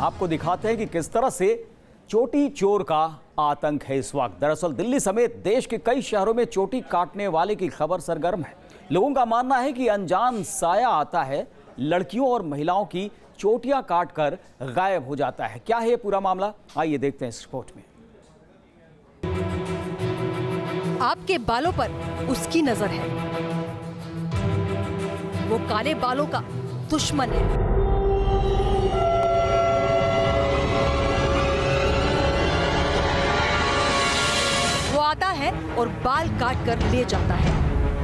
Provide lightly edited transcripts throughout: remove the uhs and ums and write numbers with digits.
आपको दिखाते हैं कि किस तरह से चोटी चोर का आतंक है इस वक्त। दरअसल दिल्ली समेत देश के कई शहरों में चोटी काटने वाले की खबर सरगर्म है। लोगों का मानना है कि अनजान साया आता है, लड़कियों और महिलाओं की चोटियां काटकर गायब हो जाता है। क्या है ये पूरा मामला, आइए देखते हैं इस रिपोर्ट में। आपके बालों पर उसकी नजर है, वो काले बालों का दुश्मन है। वो आता है और बाल काट कर ले जाता है।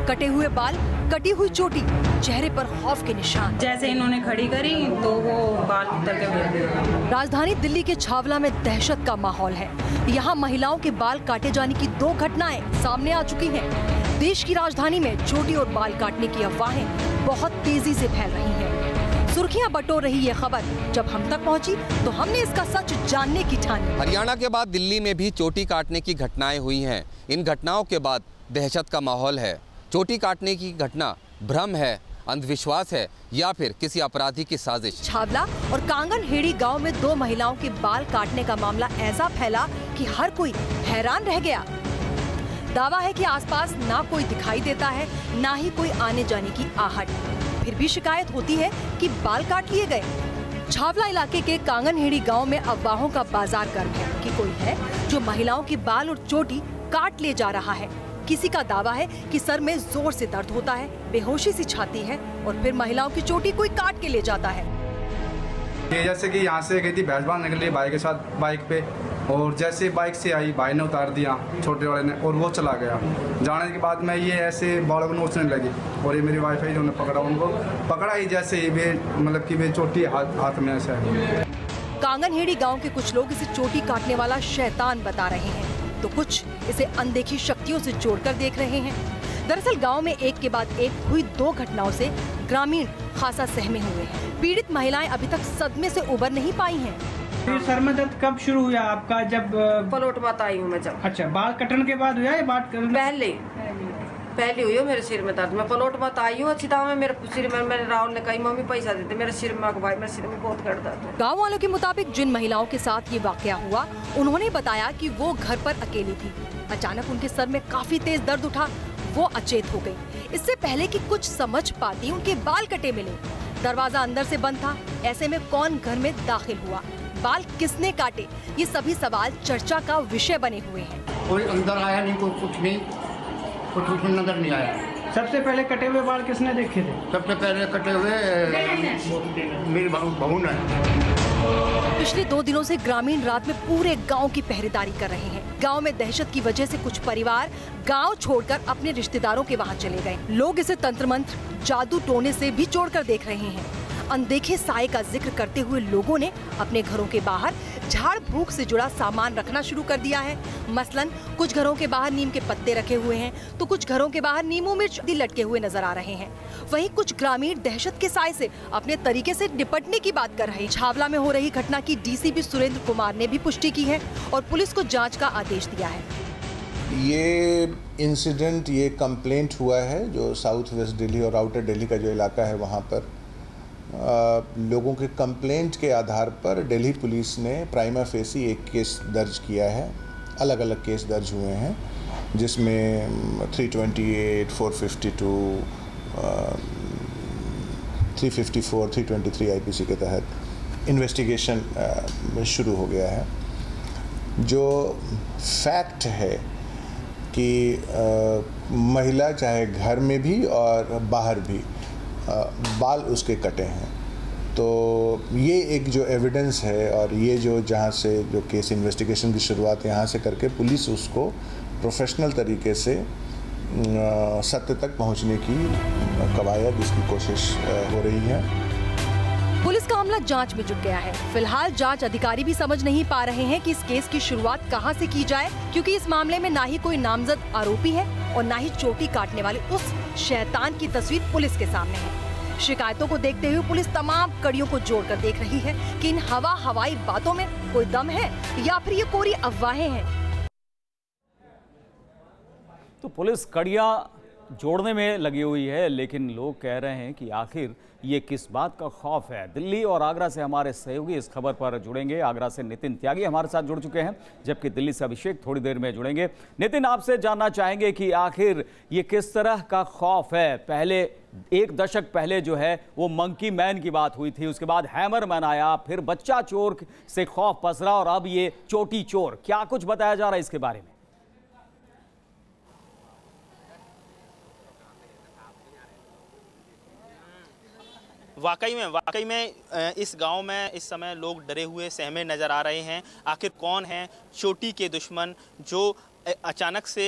कटे हुए बाल, कटी हुई चोटी, चेहरे पर खौफ के निशान। जैसे इन्होंने खड़ी करी तो वो बाल उतर के गिर गए। राजधानी दिल्ली के छावला में दहशत का माहौल है। यहाँ महिलाओं के बाल काटे जाने की 2 घटनाएं सामने आ चुकी हैं। देश की राजधानी में चोटी और बाल काटने की अफवाहें बहुत तेजी से फैल रही हैं। सुर्खियां बटोर रही ये खबर जब हम तक पहुंची तो हमने इसका सच जानने की ठानी। हरियाणा के बाद दिल्ली में भी चोटी काटने की घटनाएं हुई हैं। इन घटनाओं के बाद दहशत का माहौल है। चोटी काटने की घटना भ्रम है, अंधविश्वास है या फिर किसी अपराधी की साजिश। छावला और कांगनहेड़ी गांव में 2 महिलाओं के बाल काटने का मामला ऐसा फैला कि हर कोई हैरान रह गया। दावा है कि आसपास ना कोई दिखाई देता है, ना ही कोई आने जाने की आहट। फिर भी शिकायत होती है कि बाल काट लिए गए। छावला इलाके के कांगनहेड़ी गांव में अफवाहों का बाजार गर्म है कि कोई है जो महिलाओं के बाल और चोटी काट ले जा रहा है। किसी का दावा है कि सर में जोर से दर्द होता है, बेहोशी सी छाती है और फिर महिलाओं की चोटी कोई काट के ले जाता है। ये जैसे कि यहाँ से गई थी भैंस बांधने के लिए भाई के साथ बाइक पे, और जैसे बाइक से आई भाई ने उतार दिया छोटे वाले ने और वो चला गया। जाने के बाद में ये ऐसे बालों को नोचने लगी और ये मेरी वाइफ है जिन्होंने पकड़ा, उनको पकड़ा ही जैसे ही वे मतलब कि वे चोटी हाथ में ऐसा है। कांगनहेड़ी गाँव के कुछ लोग इसे चोटी काटने वाला शैतान बता रहे हैं तो कुछ इसे अनदेखी शक्तियों से जोड़कर देख रहे हैं। दरअसल गांव में एक के बाद एक हुई 2 घटनाओं से ग्रामीण खासा सहमे हुए हैं। पीड़ित महिलाएं अभी तक सदमे से उबर नहीं पाई हैं। ये सर में दर्द कब शुरू हुआ आपका? जब पलोट बात आई हूँ मैं जब। अच्छा, बाल कटने के बाद हुआ या बात पहले हुई हो मेरे सिर में दर्द। मैं पलोट बात आई हूँ अच्छी दाम में मेरे सिर में। मेरे राहुल ने कही मम्मी पैसा देते मेरे सिर में, भाई मेरे सिर में बहुत दर्द है। गाँव वालों के मुताबिक जिन महिलाओं के साथ ये वाकया हुआ उन्होंने बताया कि वो घर पर अकेली थी। अचानक उनके सर में काफी तेज दर्द उठा, वो अचेत हो गई। इससे पहले कि कुछ समझ पाती उनके बाल कटे मिले। दरवाजा अंदर से बंद था, ऐसे में कौन घर में दाखिल हुआ, बाल किसने काटे, ये सभी सवाल चर्चा का विषय बने हुए हैं। कोई अंदर आया नहीं, कोई कुछ नहीं, कुछ नजर नहीं आया। सबसे पहले कटे हुए बाल किसने देखे थे? सबसे पहले कटे हुए मेरी बहू ने। पिछले 2 दिनों से ग्रामीण रात में पूरे गांव की पहरेदारी कर रहे हैं। गांव में दहशत की वजह से कुछ परिवार गांव छोड़कर अपने रिश्तेदारों के वहां चले गए। लोग इसे तंत्र मंत्र, जादू टोने से भी जोड़कर देख रहे हैं। अनदेखे साए का जिक्र करते हुए लोगों ने अपने घरों के बाहर झाड़ फूक से जुड़ा सामान रखना शुरू कर दिया है। मसलन कुछ घरों के बाहर नीम के पत्ते रखे हुए हैं तो कुछ घरों के बाहर नींबू मिर्च लटके हुए नजर आ रहे हैं। वहीं कुछ ग्रामीण दहशत के साए से अपने तरीके से निपटने की बात कर रहे हैं। छावला में हो रही घटना की डीसीपी सुरेंद्र कुमार ने भी पुष्टि की है और पुलिस को जाँच का आदेश दिया है। ये इंसिडेंट, ये कंप्लेंट हुआ है जो साउथ वेस्ट दिल्ली और आउटर दिल्ली का जो इलाका है वहाँ पर लोगों के कंप्लेंट के आधार पर दिल्ली पुलिस ने प्राइमा फेसी एक केस दर्ज किया है। अलग अलग केस दर्ज हुए हैं जिसमें 328, 452, 354, 323 आईपीसी के तहत इन्वेस्टिगेशन शुरू हो गया है। जो फैक्ट है कि महिला चाहे घर में भी और बाहर भी बाल उसके कटे हैं, तो ये एक जो एविडेंस है और ये जो जहाँ से जो केस इन्वेस्टिगेशन की शुरुआत यहाँ से करके पुलिस उसको प्रोफेशनल तरीके से सत्य तक पहुँचने की कवायद, इसकी कोशिश हो रही है। पुलिस का अमला जांच में जुट गया है। फिलहाल जांच अधिकारी भी समझ नहीं पा रहे हैं कि इस केस की शुरुआत कहां से की जाए, क्योंकि इस मामले में ना ही कोई नामजद आरोपी है और ना ही चोटी काटने वाले उस शैतान की तस्वीर पुलिस के सामने है। शिकायतों को देखते हुए पुलिस तमाम कड़ियों को जोड़कर देख रही है कि इन हवाई बातों में कोई दम है या फिर ये कोरी अफवाहें हैं। तो पुलिस कड़ियां जोड़ने में लगी हुई है, लेकिन लोग कह रहे हैं कि आखिर ये किस बात का खौफ है। दिल्ली और आगरा से हमारे सहयोगी इस खबर पर जुड़ेंगे। आगरा से नितिन त्यागी हमारे साथ जुड़ चुके हैं, जबकि दिल्ली से अभिषेक थोड़ी देर में जुड़ेंगे। नितिन, आपसे जानना चाहेंगे कि आखिर ये किस तरह का खौफ है। पहले 1 दशक पहले जो है वो मंकी मैन की बात हुई थी, उसके बाद हैमर मैन आया, फिर बच्चा चोर से खौफ पसरा और अब ये चोटी चोर। क्या कुछ बताया जा रहा है इसके बारे में? वाकई में इस गांव में इस समय लोग डरे हुए सहमे नज़र आ रहे हैं। आखिर कौन है चोटी के दुश्मन जो अचानक से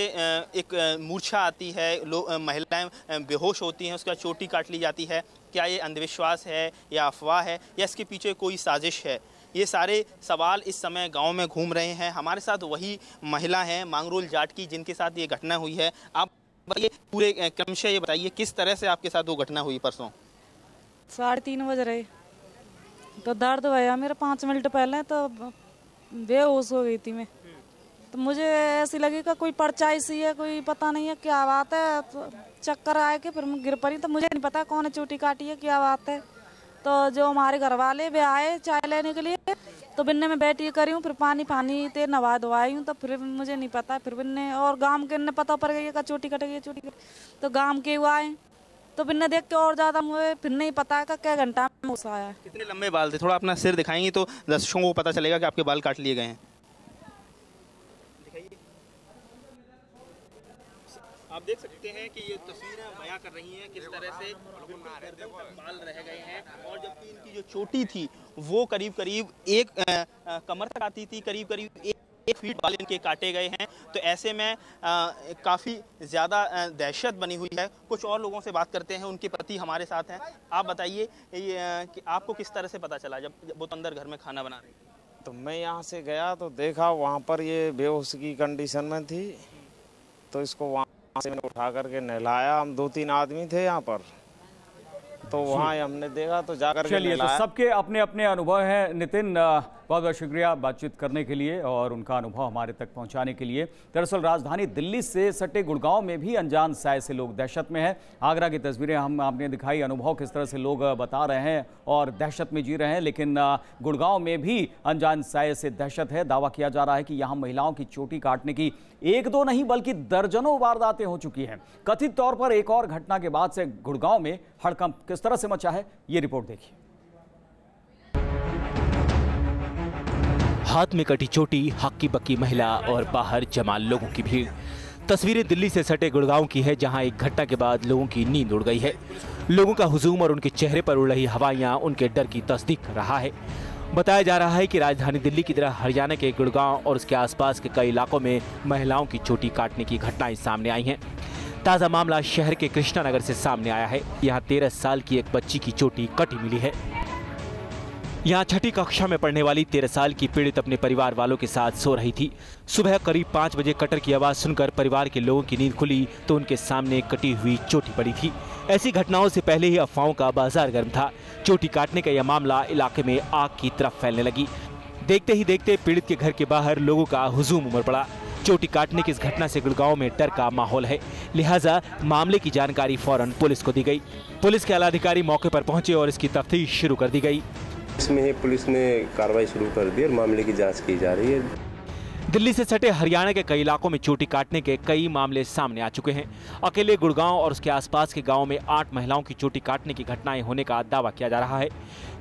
एक मूर्छा आती है, महिलाएं बेहोश होती हैं, उसके बाद चोटी काट ली जाती है। क्या ये अंधविश्वास है या अफवाह है या इसके पीछे कोई साजिश है? ये सारे सवाल इस समय गांव में घूम रहे हैं। हमारे साथ वही महिला हैं मांगरोल जाट की, जिनके साथ ये घटना हुई है। आप ये पूरे क्रमशः ये बताइए किस तरह से आपके साथ वो घटना हुई परसों? 3:30 बज रहे तो दर्द भया मेरा 5 मिनट पहले, तो बेहोश हो गई थी मैं। तो मुझे ऐसी लगी कि कोई परछाई सी है, कोई पता नहीं है क्या बात है। तो चक्कर आए के फिर मैं गिर पड़ी, तो मुझे नहीं पता कौन है चोटी काटी है, क्या बात है। तो जो हमारे घर वाले वे आए चाय लेने के लिए, तो बिन्ने में बैठी करी हूँ, फिर पानी ते नवा धोवाई हूँ। तो फिर मुझे नहीं पता, फिर बिन्ने और गांव के ने पता पड़ गई चोटी कट गई, चोटी कट। तो गांव के हुआ आए, तो बिन्ने देख के और ज़्यादा मुझे फिर नहीं पता है क्या घंटा में होश आया। कितने लंबे बाल थे? थोड़ा अपना सिर दिखाएंगे तो दर्शकों को पता चलेगा कि आपके बाल काट लिए गए हैं। आप देख सकते हैं कि ये तस्वीरें बयां कर रही हैं किस तरह से गर्दन तक बाल रह गए हैं, और जबकि इनकी जो चोटी थी वो करीब एक कमर तक आती थी, करीब 1 फीट बाल इनके काटे गए हैं। तो ऐसे में काफ़ी ज़्यादा दहशत बनी हुई है। कुछ और लोगों से बात करते हैं, उनके पति हमारे साथ हैं। आप बताइए कि आपको किस तरह से पता चला जब वो तो अंदर घर में खाना बना रही? तो मैं यहाँ से गया तो देखा वहाँ पर ये बेहोश की कंडीशन में थी, तो इसको वहाँ से मैंने उठा करके नहलाया। हम 2-3 आदमी थे यहाँ पर, तो वहाँ हमने देखा तो जाकर चलिए, तो सबके अपने अपने अनुभव हैं। नितिन, बहुत बहुत शुक्रिया बातचीत करने के लिए और उनका अनुभव हमारे तक पहुंचाने के लिए। दरअसल राजधानी दिल्ली से सटे गुड़गांव में भी अनजान साय से लोग दहशत में हैं। आगरा की तस्वीरें आपने दिखाई, अनुभव किस तरह से लोग बता रहे हैं और दहशत में जी रहे हैं, लेकिन गुड़गांव में भी अनजान साय से दहशत है। दावा किया जा रहा है कि यहाँ महिलाओं की चोटी काटने की 1-2 नहीं बल्कि दर्जनों वारदातें हो चुकी हैं। कथित तौर पर एक और घटना के बाद से गुड़गांव में हड़कंप किस तरह से मचा है, ये रिपोर्ट देखिए। हाथ में कटी चोटी, हक्की बक्की महिला और बाहर जमा लोगों की भीड़। तस्वीरें दिल्ली से सटे गुड़गांव की है, जहां एक घटना के बाद लोगों की नींद उड़ गई है। लोगों का हुजूम और उनके चेहरे पर उड़ रही हवाइयां उनके डर की तस्दीक कर रहा है। बताया जा रहा है कि राजधानी दिल्ली की तरह हरियाणा के गुड़गांव और उसके आसपास के कई इलाकों में महिलाओं की चोटी काटने की घटनाएं सामने आई हैं। ताज़ा मामला शहर के कृष्णा नगर से सामने आया है। यहाँ 13 साल की एक बच्ची की चोटी कटी मिली है। यहाँ 6ठी कक्षा में पढ़ने वाली 13 साल की पीड़ित अपने परिवार वालों के साथ सो रही थी। सुबह करीब 5 बजे कटर की आवाज़ सुनकर परिवार के लोगों की नींद खुली तो उनके सामने कटी हुई चोटी पड़ी थी। ऐसी घटनाओं से पहले ही अफवाहों का बाजार गर्म था। चोटी काटने का यह मामला इलाके में आग की तरफ फैलने लगी। देखते ही देखते पीड़ित के घर के बाहर लोगों का हुजूम उमड़ पड़ा। चोटी काटने की इस घटना से गुड़गांव में डर का माहौल है, लिहाजा मामले की जानकारी फौरन पुलिस को दी गई। पुलिस के आला अधिकारी मौके पर पहुंचे और इसकी तफ्तीश शुरू कर दी गई। इसमें ही पुलिस ने कार्रवाई शुरू कर दी और मामले की जांच की जा रही है। दिल्ली से सटे हरियाणा के कई इलाकों में चोटी काटने के कई मामले सामने आ चुके हैं। अकेले गुड़गांव और उसके आसपास के गांव में 8 महिलाओं की चोटी काटने की घटनाएं होने का दावा किया जा रहा है।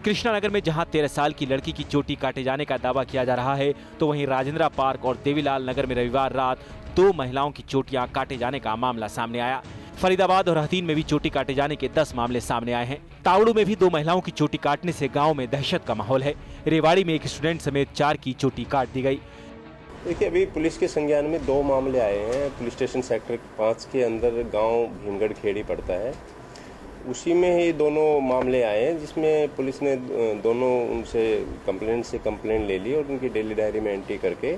कृष्णा नगर में जहां 13 साल की लड़की की चोटी काटे जाने का दावा किया जा रहा है, तो वहीं राजेंद्रा पार्क और देवीलाल नगर में रविवार रात 2 महिलाओं की चोटियां काटे जाने का मामला सामने आया। फरीदाबाद और हथीन में भी चोटी काटे जाने के 10 मामले सामने आए हैं। तावड़ू में भी 2 महिलाओं की चोटी काटने से गांव में दहशत का माहौल है। रेवाड़ी में एक स्टूडेंट समेत 4 की चोटी काट दी गई। देखिए, अभी पुलिस के संज्ञान में 2 मामले आए हैं। पुलिस स्टेशन सेक्टर 5 के अंदर गांव भीमगढ़ खेड़ी पड़ता है, उसी में ही दोनों मामले आए हैं, जिसमें पुलिस ने दोनों उनसे कंप्लेंट ले ली और उनकी डेली डायरी में एंट्री करके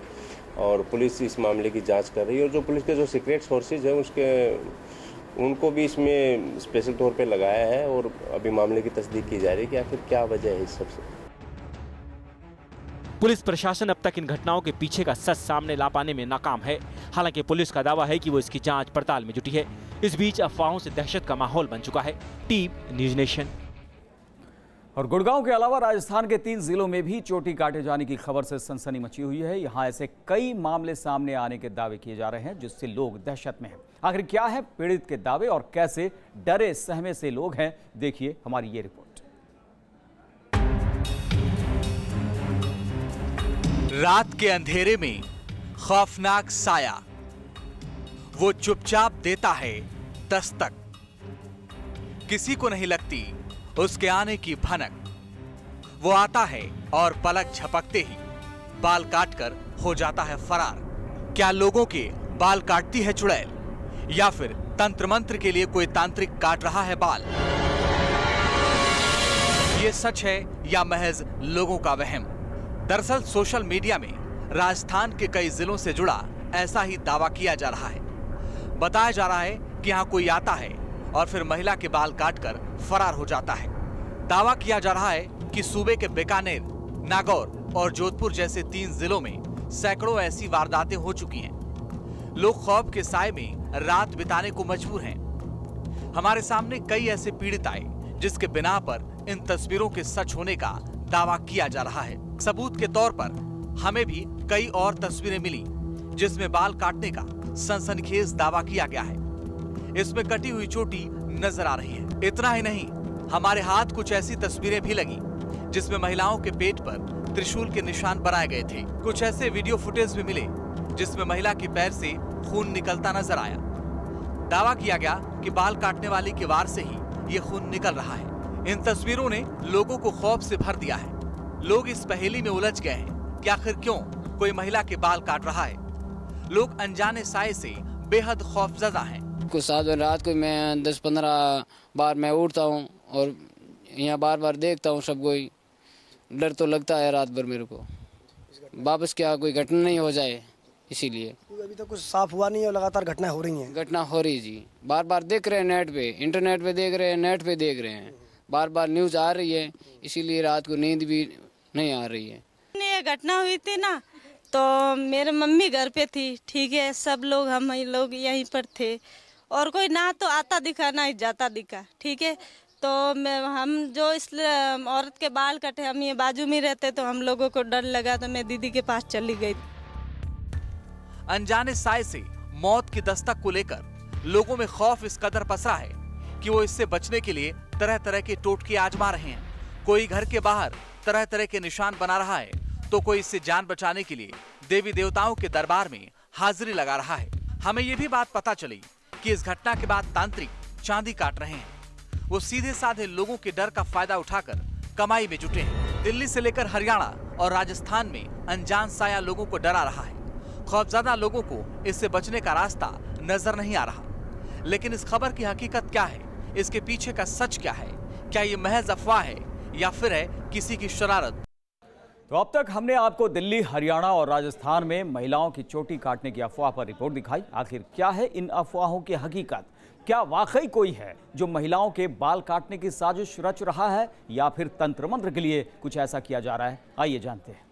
और पुलिस इस मामले की जांच कर रही है। और जो पुलिस के जो सीक्रेट सोर्सेज हैं उनको भी इसमें स्पेशल तौर पे लगाया है और अभी मामले की तस्दीक की जा रही है कि आखिर क्या वजह है इस सबसे। पुलिस प्रशासन अब तक इन घटनाओं के पीछे का सच सामने ला पाने में नाकाम है। हालांकि पुलिस का दावा है कि वो इसकी जांच पड़ताल में जुटी है। इस बीच अफवाहों से दहशत का माहौल बन चुका है। Team news nation. और गुड़गांव के अलावा राजस्थान के 3 जिलों में भी चोटी काटे जाने की खबर से सनसनी मची हुई है। यहाँ ऐसे कई मामले सामने आने के दावे किए जा रहे हैं जिससे लोग दहशत में हैं। आखिर क्या है पीड़ित के दावे और कैसे डरे सहमे से लोग हैं, देखिए हमारी ये रिपोर्ट। रात के अंधेरे में खौफनाक साया, वो चुपचाप देता है दस्तक। किसी को नहीं लगती उसके आने की भनक। वो आता है और पलक झपकते ही बाल काटकर हो जाता है फरार। क्या लोगों के बाल काटती है चुड़ैल या फिर तंत्र मंत्र के लिए कोई तांत्रिक काट रहा है बाल? ये सच है या महज लोगों का वहम? दरअसल सोशल मीडिया में राजस्थान के कई जिलों से जुड़ा ऐसा ही दावा किया जा रहा है। बताया जा रहा है कि यहाँ कोई आता है और फिर महिला के बाल काटकर फरार हो जाता है। दावा किया जा रहा है कि सूबे के बीकानेर, नागौर और जोधपुर जैसे 3 जिलों में सैकड़ों ऐसी वारदातें हो चुकी हैं। लोग खौफ के साए में रात बिताने को मजबूर हैं। हमारे सामने कई ऐसे पीड़ित आए जिसके बिना पर इन तस्वीरों के सच होने का दावा किया जा रहा है। सबूत के तौर पर हमें भी कई और तस्वीरें मिली जिसमें बाल काटने का सनसनीखेज दावा किया गया है। इसमें कटी हुई चोटी नजर आ रही है। इतना ही नहीं, हमारे हाथ कुछ ऐसी तस्वीरें भी लगी जिसमें महिलाओं के पेट पर त्रिशूल के निशान बनाए गए थे। कुछ ऐसे वीडियो फुटेज भी मिले जिसमें महिला के पैर से खून निकलता नजर आया। दावा किया गया कि बाल काटने वाली के वार से ही ये खून निकल रहा है। इन तस्वीरों ने लोगों को खौफ से भर दिया है। लोग इस पहेली में उलझ गए हैं कि आखिर क्यों कोई महिला के बाल काट रहा है। लोग अनजाने साए से बेहद खौफजदा हैं। कुछ साथ में रात को मैं 10-15 बार मैं उठता हूँ और यहाँ बार देखता हूँ सबको ही। डर तो लगता है रात भर मेरे को, वापस क्या कोई घटना नहीं हो जाए इसीलिए। अभी तो कुछ साफ हुआ नहीं है, लगातार घटना हो रही हैं। घटना हो रही जी, बार देख रहे हैं नेट पे, इंटरनेट पे देख रहे हैं, नेट पे देख रहे हैं, बार न्यूज आ रही है, इसीलिए रात को नींद भी नहीं आ रही है। ये घटना हुई थी ना, तो मेरे मम्मी घर पे थी, ठीक है, सब लोग हम लोग यहीं पर थे और कोई ना तो आता दिखा ना ही जाता दिखा, ठीक है। तो हम जो इस औरत के बाल कटे, हम ये बाजू में रहते तो हम लोगों को डर लगा तो मैं दीदी के पास चली गई। अनजाने साए से मौत की दस्तक को लेकर लोगों में खौफ इस कदर पसरा है कि वो इससे बचने के लिए तरह तरह के टोटके आजमा रहे हैं। कोई घर के बाहर तरह तरह के निशान बना रहा है तो कोई इससे जान बचाने के लिए देवी देवताओं के दरबार में हाजिरी लगा रहा है। हमें ये भी बात पता चली कि इस घटना के बाद तांत्रिक चांदी काट रहे हैं। वो सीधे साधे लोगों के डर का फायदा उठाकर कमाई में जुटे हैं। दिल्ली से लेकर हरियाणा और राजस्थान में अनजान साया लोगों को डरा रहा है। खौफजदा लोगों को इससे बचने का रास्ता नजर नहीं आ रहा। लेकिन इस खबर की हकीकत क्या है, इसके पीछे का सच क्या है? क्या ये महज अफवाह है या फिर है किसी की शरारत? तो अब तक हमने आपको दिल्ली, हरियाणा और राजस्थान में महिलाओं की चोटी काटने की अफवाह पर रिपोर्ट दिखाई। आखिर क्या है इन अफवाहों की हकीकत? क्या वाकई कोई है जो महिलाओं के बाल काटने की साजिश रच रहा है या फिर तंत्र मंत्र के लिए कुछ ऐसा किया जा रहा है? आइए जानते हैं।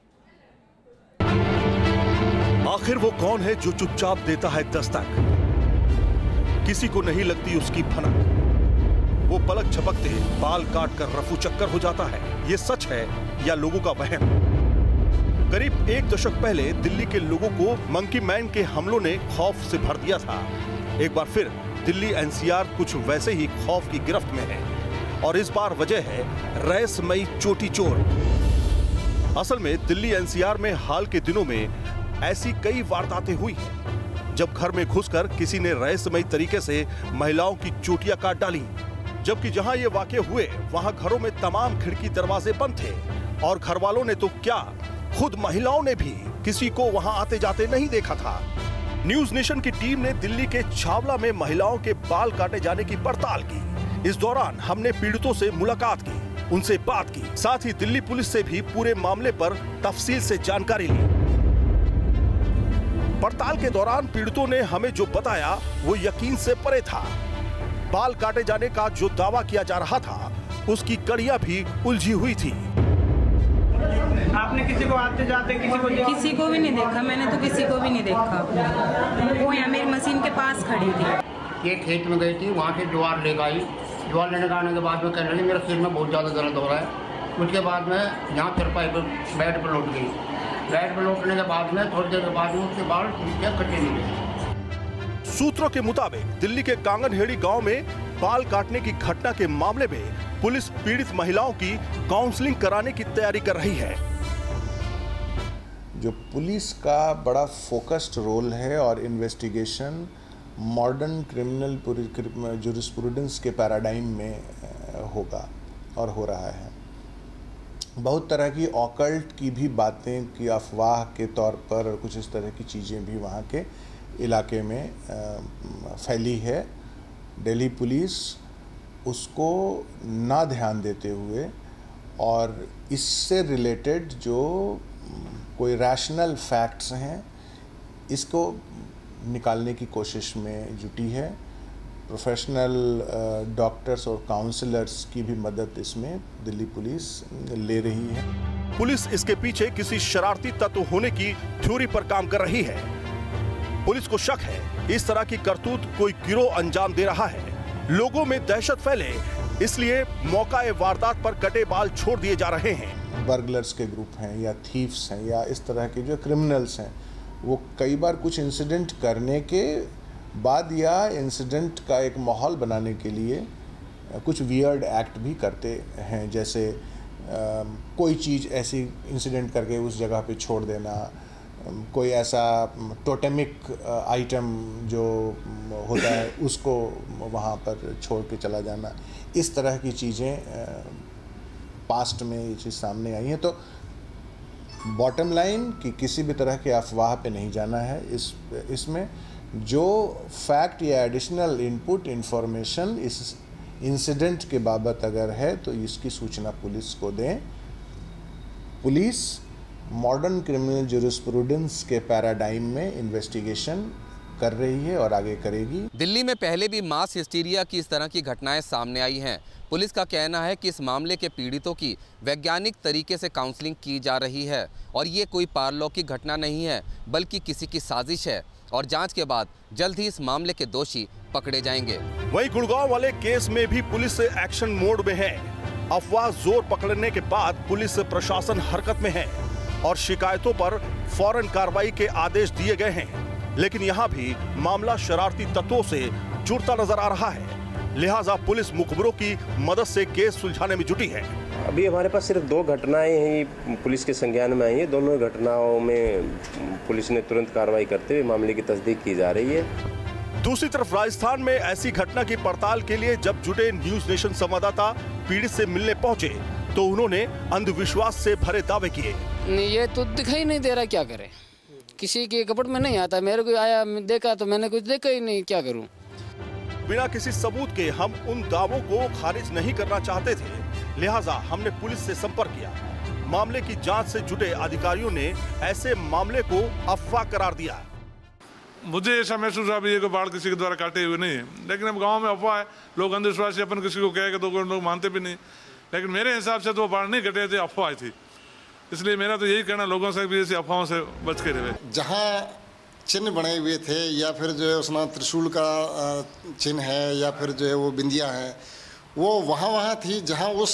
आखिर वो कौन है जो चुपचाप देता है दस्तक? किसी को नहीं लगती उसकी भनक। वो पलक झपकते बाल काट कर रफू चक्कर हो जाता है। ये सच है या लोगों का वहम? करीब 1 दशक पहले दिल्ली के लोगों को मंकी मैन के हमलों ने खौफ से भर दिया था। एक बार फिर दिल्ली एनसीआर कुछ वैसे ही खौफ की गिरफ्त में है और इस बार वजह है रहस्यमयी चोटी चोर। असल में दिल्ली एनसीआर में हाल के दिनों में ऐसी कई वारदातें हुई हैं जब घर में घुसकर किसी ने रहस्यमयी तरीके से महिलाओं की चोटियां काट डाली, जबकि जहां ये वाकये हुए वहां घरों में तमाम खिड़की दरवाजे बंद थे और घर वालों ने तो क्या, खुद महिलाओं ने भी किसी को वहां आते जाते नहीं देखा था। न्यूज नेशन की टीम ने दिल्ली के छावला में महिलाओं के बाल काटे जाने की पड़ताल की। इस दौरान हमने पीड़ितों से मुलाकात की, उनसे बात की, साथ ही दिल्ली पुलिस से भी पूरे मामले पर तफसील से जानकारी ली। पड़ताल के दौरान पीड़ितों ने हमें जो बताया वो यकीन से परे था। बाल काटे जाने का जो दावा किया जा रहा था उसकी कड़ियां भी उलझी हुई थी। आपने किसी को आते जाते किसी को भी नहीं देखा, मैंने तो किसी को भी नहीं देखा। वो यहाँ मेरी मशीन के पास खड़ी थी। ये खेत में गई थी, वहाँ से ज्वार लेकर आई। ज्वार लेने आने के बाद में कहने लगी मेरे सिर में बहुत ज़्यादा दर्द हो रहा है। उसके बाद में यहाँ चरपाई पर बेड पर लौट गई। बेड पर लौटने के बाद में थोड़ी देर के बाद में उसके बाल कटे मिले। सूत्रों के मुताबिक दिल्ली के कांगनहेड़ी गांव में बाल काटने की घटना के मामले में पुलिस पीड़ित महिलाओं की काउंसलिंग कराने की तैयारी कर रही है। जो पुलिस का बड़ा फोकस्ड रोल है और इन्वेस्टिगेशन मॉडर्न क्रिमिनल जूरिस्प्रूडेंस के पैराडाइम में होगा और हो रहा है। बहुत तरह की ऑकल्ट की भी बातें की अफवाह के तौर पर और कुछ इस तरह की चीज़ें भी वहाँ के इलाके में फैली है। दिल्ली पुलिस उसको ना ध्यान देते हुए और इससे रिलेटेड जो कोई रैशनल फैक्ट्स हैं इसको निकालने की कोशिश में जुटी है। प्रोफेशनल डॉक्टर्स और काउंसलर्स की भी मदद इसमें दिल्ली पुलिस ले रही है। पुलिस इसके पीछे किसी शरारती तत्व होने की थ्योरी पर काम कर रही है। पुलिस को शक है इस तरह की करतूत कोई गिरोह अंजाम दे रहा है। लोगों में दहशत फैले इसलिए मौका वारदात पर कटे बाल छोड़ दिए जा रहे हैं। बर्गलर्स के ग्रुप हैं या थीव्स हैं या इस तरह के जो क्रिमिनल्स हैं वो कई बार कुछ इंसिडेंट करने के बाद या इंसिडेंट का एक माहौल बनाने के लिए कुछ वियर्ड एक्ट भी करते हैं। जैसे कोई चीज़ ऐसी इंसिडेंट करके उस जगह पे छोड़ देना, कोई ऐसा टोटेमिक आइटम जो होता है उसको वहाँ पर छोड़ के चला जाना, इस तरह की चीज़ें पास्ट में ये चीज़ सामने आई हैं। तो बॉटम लाइन कि किसी भी तरह के अफवाह पे नहीं जाना है। इसमें जो फैक्ट या एडिशनल इनपुट इंफॉर्मेशन इस इंसिडेंट के बाबत अगर है तो इसकी सूचना पुलिस को दें। पुलिस मॉडर्न क्रिमिनल जूरिस्प्रूडेंस के पैराडाइम में इन्वेस्टिगेशन कर रही है और आगे करेगी। दिल्ली में पहले भी मास हिस्टीरिया की इस तरह की घटनाएं सामने आई हैं। पुलिस का कहना है कि इस मामले के पीड़ितों की वैज्ञानिक तरीके से काउंसलिंग की जा रही है और ये कोई पारलौकिक घटना नहीं है बल्कि किसी की साजिश है और जांच के बाद जल्द ही इस मामले के दोषी पकड़े जाएंगे। वहीं गुड़गांव वाले केस में भी पुलिस एक्शन मोड में है। अफवाह जोर पकड़ने के बाद पुलिस प्रशासन हरकत में है और शिकायतों पर फौरन कार्रवाई के आदेश दिए गए हैं। लेकिन यहाँ भी मामला शरारती तत्वों से जुड़ता नजर आ रहा है, लिहाजा पुलिस मुखबिरों की मदद से केस सुलझाने में जुटी है। अभी हमारे पास सिर्फ 2 घटनाएं ही पुलिस के संज्ञान में आई हैं। दोनों घटनाओं में पुलिस ने तुरंत कार्रवाई करते हुए मामले की तस्दीक की जा रही है। दूसरी तरफ राजस्थान में ऐसी घटना की पड़ताल के लिए जब जुटे न्यूज नेशन संवाददाता पीड़ित से मिलने पहुंचे तो उन्होंने अंधविश्वास से भरे दावे किए। ये तो दिखाई नहीं दे रहा, क्या करें, किसी के कपड़ में नहीं आता। मेरे को आया देखा तो मैंने कुछ देखा ही नहीं, क्या करूं। बिना किसी सबूत के हम उन दावों को खारिज नहीं करना चाहते थे, लिहाजा हमने पुलिस से संपर्क किया। मामले की जांच से जुटे अधिकारियों ने ऐसे मामले को अफवाह करार दिया। मुझे ऐसा महसूस हुआ ये बाल किसी के द्वारा काटे हुए नहीं है, लेकिन अब गांव में अफवाह है, लोग अंधविश्वासी अपन किसी को कहेगा तो लोग मानते भी नहीं। लेकिन मेरे हिसाब से तो वो बाल नहीं कटे थे, अफवाह थी। इसलिए मेरा तो यही कहना लोगों से भी ऐसी अफवाहों से बच के रहे। जहाँ चिन्ह बने हुए थे या फिर जो है उसमें त्रिशूल का चिन्ह है या फिर जो है वो बिंदियाँ हैं, वो वहाँ थी जहाँ उस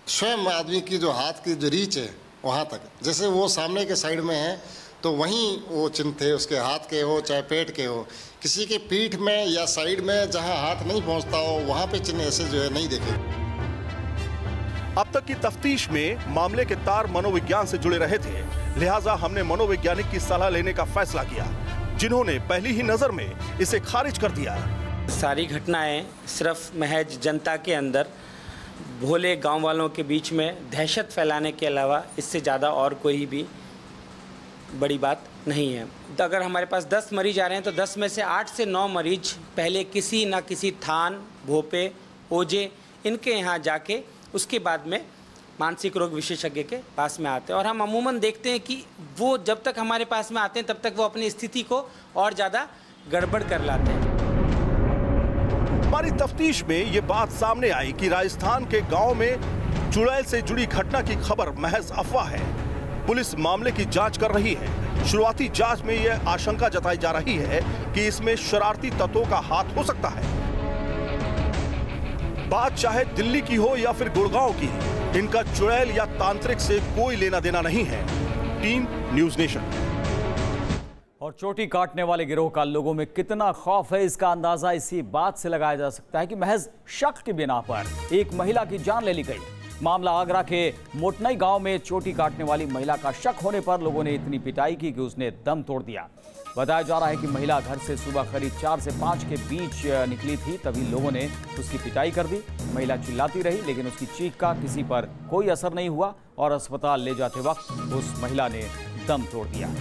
स्वयं आदमी की जो हाथ की जो रीच है वहाँ तक। जैसे वो सामने के साइड में है तो वहीं वो चिन्ह थे, उसके हाथ के हो चाहे पेट के हो। किसी के पीठ में या साइड में जहाँ हाथ नहीं पहुँचता हो वहाँ पे चिन्ह ऐसे जो है नहीं देखे। अब तक की तफ्तीश में मामले के तार मनोविज्ञान से जुड़े रहे थे, लिहाजा हमने मनोवैज्ञानिक की सलाह लेने का फैसला किया, जिन्होंने पहली ही नजर में इसे खारिज कर दिया। सारी घटनाएं सिर्फ महज जनता के अंदर भोले गांव वालों के बीच में दहशत फैलाने के अलावा इससे ज़्यादा और कोई भी बड़ी बात नहीं है। तो अगर हमारे पास 10 मरीज आ रहे हैं तो 10 में से 8 से 9 मरीज पहले किसी न किसी थान, भोपे, ओजे इनके यहाँ जाके उसके बाद में मानसिक रोग विशेषज्ञ के पास में आते हैं। और हम अमूमन देखते हैं कि वो जब तक हमारे पास में आते हैं तब तक वो अपनी स्थिति को और ज़्यादा गड़बड़ कर लाते हैं। हमारी तफ्तीश में ये बात सामने आई कि राजस्थान के गांव में चुड़ैल से जुड़ी घटना की खबर महज अफवाह है। पुलिस मामले की जांच कर रही है। शुरुआती जांच में यह आशंका जताई जा रही है कि इसमें शरारती तत्वों का हाथ हो सकता है। बात चाहे दिल्ली की हो या फिर गुड़गांव की, इनका चुड़ैल या तांत्रिक से कोई लेना देना नहीं है। Team news nation. और चोटी काटने वाले गिरोह का लोगों में कितना खौफ है, इसका अंदाजा इसी बात से लगाया जा सकता है कि महज शक की बिना पर एक महिला की जान ले ली गई। मामला आगरा के मोटनई गांव में चोटी काटने वाली महिला का शक होने पर लोगों ने इतनी पिटाई की कि उसने दम तोड़ दिया। बताया जा रहा है कि महिला घर से सुबह करीब 4 से 5 के बीच निकली थी, तभी लोगों ने उसकी पिटाई कर दी। महिला चिल्लाती रही, लेकिन उसकी चीख का किसी पर कोई असर नहीं हुआ और अस्पताल ले जाते वक्त उस महिला ने दम तोड़ दिया।